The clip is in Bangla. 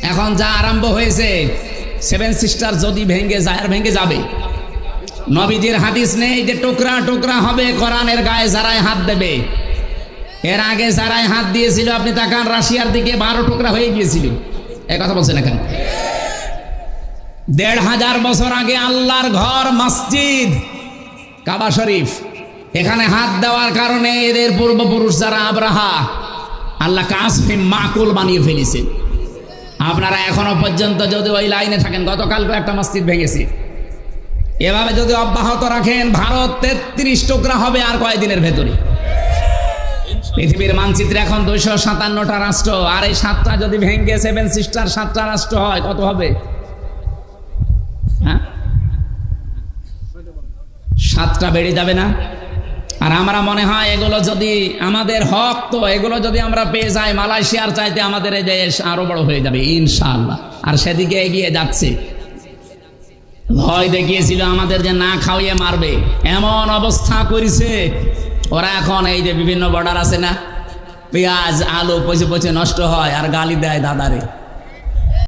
এখন যা আরম্ভ হয়েছে, সেভেন সিস্টার যদি ভেঙে যায়, আর ভেঙে যাবে। নবীজির হাদিস নেই যে টুকরা টুকরা হবে কোরআনের গায়ে যারাই হাত দেবে। এর আগে যারাই হাত দিয়েছিল, আপনি তাকান রাশিয়ার দিকে 12 টুকরা হয়ে গিয়েছিল। এই কথা বলছেন এখানে। 1500 বছর আগে আল্লাহর ঘর মসজিদ কাবা শরীফ, এখানে হাত দেওয়ার কারণে এদের পূর্বপুরুষ যারা আব্রাহা, আল্লাহ কাসফে মাকুল বানিয়ে ফেলেছে। আপনারা এখনো পর্যন্ত যদি ওই লাইনে থাকেন, গতকালকে একটা মসজিদ ভেঙেছে, এভাবে যদি অব্যাহত রাখেন, ভারত 33 টুকরা হবে আর কয়েকদিনের ভেতরে। পৃথিবীর মানচিত্রে এখন 257টা রাষ্ট্র, আর এই 7টা যদি ভেঙে সেভেন সিস্টার 7টা রাষ্ট্র হয়, কত হবে? হ্যাঁ, 7টা বেড়ে যাবে না? আর আমরা মনে হয় এগুলো যদি আমাদের হক, তো এগুলো যদি আমরা পেয়ে যাই, মালয়েশিয়ার চাইতে আমাদের এই দেশ আরো বড় হয়ে যাবে ইনশাআল্লাহ। আর সেদিকে এগিয়ে যাচ্ছে। ভয় দেখিয়েছিল আমাদের যে না খাওয়িয়ে মারবে, এমন অবস্থা করেছে ওরা। এখন এই যে বিভিন্ন বর্ডার আছে না, পেঁয়াজ আলু পচে পচে নষ্ট হয়, আর গালি দেয় দাদারে।